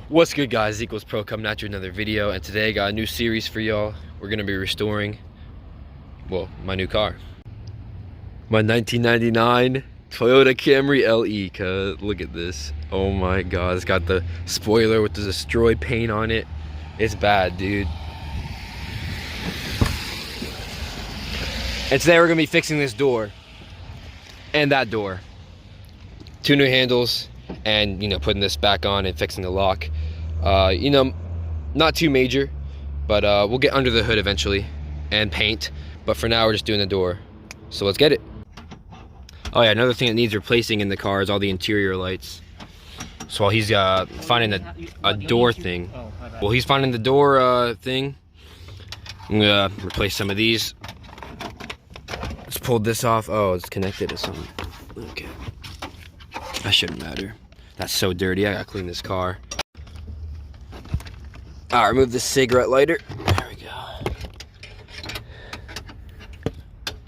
What's good, guys? Equals Pro coming at you another video, and today I got a new series for y'all. We're gonna be restoring, well, my new car, my 1999 Toyota Camry LE. Cause look at this. Oh my god, it's got the spoiler with the destroyed paint on it. It's bad, dude. And today we're gonna be fixing this door and that door. Two new handles, and putting this back on and fixing the lock. Not too major, but we'll get under the hood eventually and paint. But for now, we're just doing the door. So let's get it. Oh yeah, another thing that needs replacing in the car is all the interior lights. So while he's finding a door thing, well, he's finding the door thing, I'm gonna replace some of these. Let's pull this off. Oh, it's connected to something. Okay. That shouldn't matter. That's so dirty. I gotta clean this car. Alright, remove the cigarette lighter. There we go.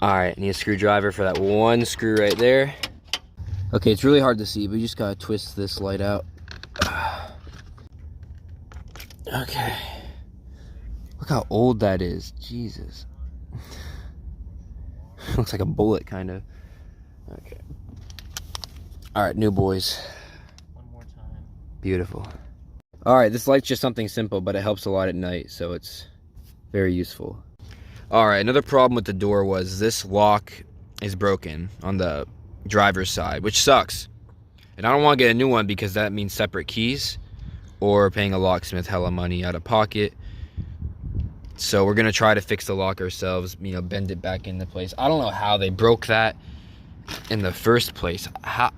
Alright, need a screwdriver for that one screw right there. Okay, it's really hard to see, but you just gotta twist this light out. Okay. Look how old that is. Jesus. Looks like a bullet, kind of. Okay. Alright, new boys. One more time. Beautiful. Alright, this light's just something simple, but it helps a lot at night, so it's very useful. Alright, another problem with the door was this lock is broken on the driver's side, which sucks. And I don't want to get a new one because that means separate keys or paying a locksmith hella money out of pocket. So we're going to try to fix the lock ourselves, bend it back into place. I don't know how they broke that in the first place. How,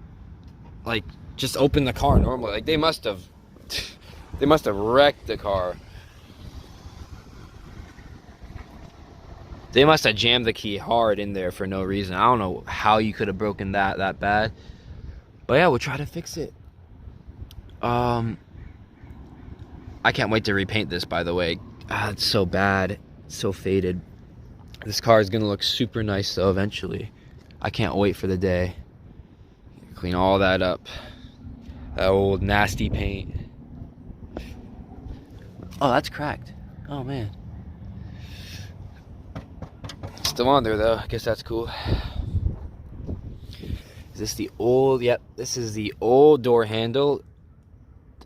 like, just open the car normally. Like, they must have wrecked the car. They must have jammed the key hard in there for no reason. I don't know how you could have broken that bad. But yeah, we'll try to fix it. I can't wait to repaint this, by the way. It's so bad. It's so faded. This car is gonna look super nice though eventually. I can't wait for the day. Clean all that up. That old nasty paint. Oh, that's cracked. Oh man. Still on there though. I guess that's cool. Is this the old? Yep, this is the old door handle.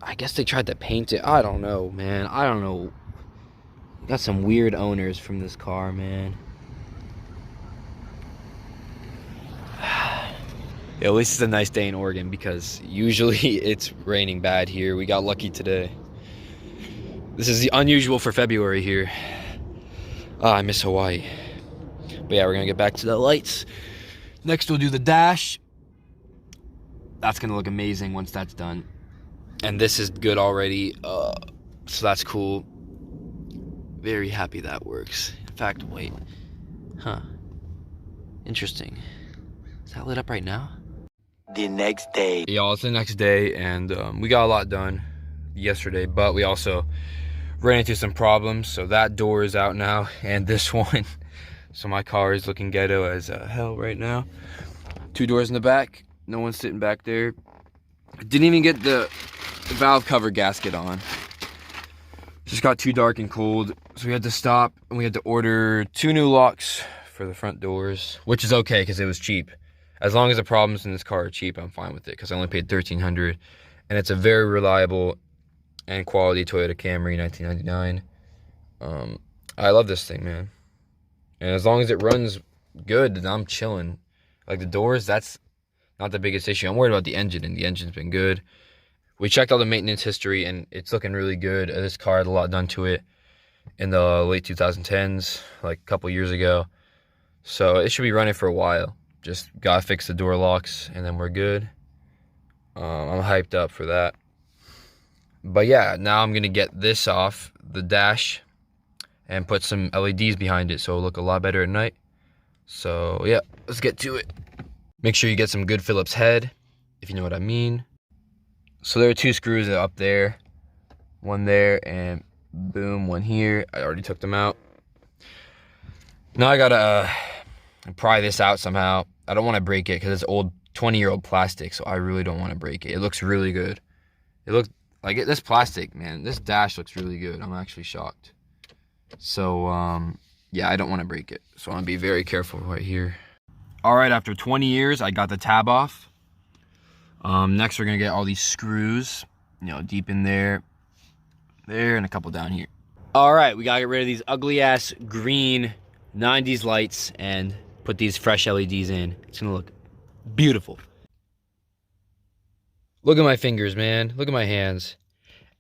I guess they tried to paint it. I don't know, man. I don't know. Got some weird owners from this car, man. Yeah, at least it's a nice day in Oregon because usually it's raining bad here. We got lucky today. This is unusual for February here. I miss Hawaii. But yeah, we're gonna get back to the lights. Next we'll do the dash. That's gonna look amazing once that's done. And this is good already, so that's cool. Very happy that works. In fact, wait. Huh. Interesting. Is that lit up right now? The next day. Y'all, it's the next day, and we got a lot done yesterday, but we also ran into some problems. So that door is out now, and this one. So my car is looking ghetto as hell right now. Two doors in the back. No one's sitting back there. Didn't even get the valve cover gasket on. Just got too dark and cold, so we had to stop and we had to order 2 new locks for the front doors, which is okay because it was cheap. As long as the problems in this car are cheap, I'm fine with it because I only paid $1,300, and it's a very reliable and quality Toyota Camry 1999. I love this thing, man. And as long as it runs good, then I'm chilling. Like the doors, that's not the biggest issue. I'm worried about the engine, and the engine's been good. We checked all the maintenance history, and it's looking really good. This car had a lot done to it in the late 2010s, like a couple years ago. So it should be running for a while. Just gotta fix the door locks, and then we're good. I'm hyped up for that. But yeah, now I'm gonna get this off the dash and put some LEDs behind it so it'll look a lot better at night. So yeah, let's get to it. Make sure you get some good Phillips head, if you know what I mean. So there are 2 screws up there, one there, and boom, one here. I already took them out. Now I gotta pry this out somehow. I don't want to break it because it's old 20-year-old plastic, so I really don't want to break it. It looks really good. It looks Like, this plastic, man, this dash looks really good. I'm actually shocked. So, yeah, I don't want to break it. So I'm gonna be very careful right here. All right, after 20 years, I got the tab off. Next, we're gonna get all these screws, you know, deep in there, and a couple down here. All right, we gotta get rid of these ugly ass green 90s lights and put these fresh LEDs in. It's gonna look beautiful. Look at my fingers, man. Look at my hands.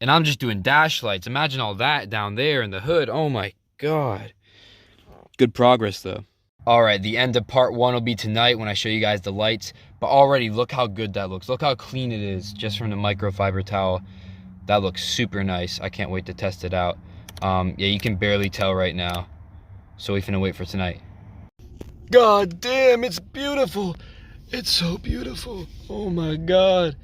And I'm just doing dash lights. Imagine all that down there in the hood. Oh my God. Good progress though. All right, the end of part 1 will be tonight when I show you guys the lights. But already, look how good that looks. Look how clean it is just from the microfiber towel. That looks super nice. I can't wait to test it out. Yeah, you can barely tell right now. So we finna wait for tonight. God damn, it's beautiful. It's so beautiful. Oh my God.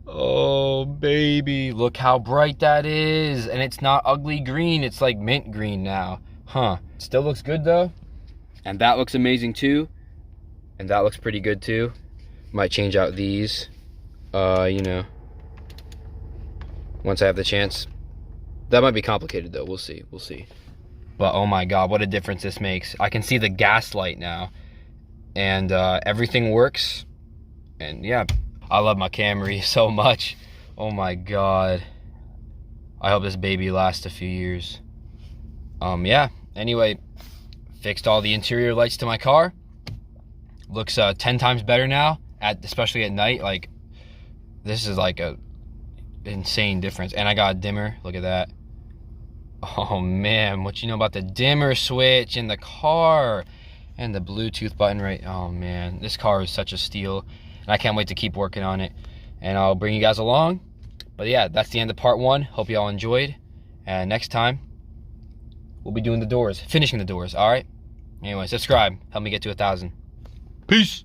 Oh, baby. Look how bright that is. And it's not ugly green. It's like mint green now. Huh. Still looks good though. And that looks amazing too. And that looks pretty good too. Might change out these. You know, once I have the chance. That might be complicated though. We'll see. We'll see. But oh my God, what a difference this makes. I can see the gas light now. And everything works. And yeah, I love my Camry so much. Oh my God. I hope this baby lasts a few years. Yeah, anyway, fixed all the interior lights to my car. Looks 10 times better now, especially at night. Like, this is like a insane difference. And I got a dimmer, look at that. Oh man, what you know about the dimmer switch in the car? And the Bluetooth button, right? Oh man, this car is such a steal. And I can't wait to keep working on it. And I'll bring you guys along. But yeah, that's the end of part 1. Hope you all enjoyed. And next time, we'll be doing the doors, finishing the doors, all right? Anyway, subscribe. Help me get to 1,000. Peace.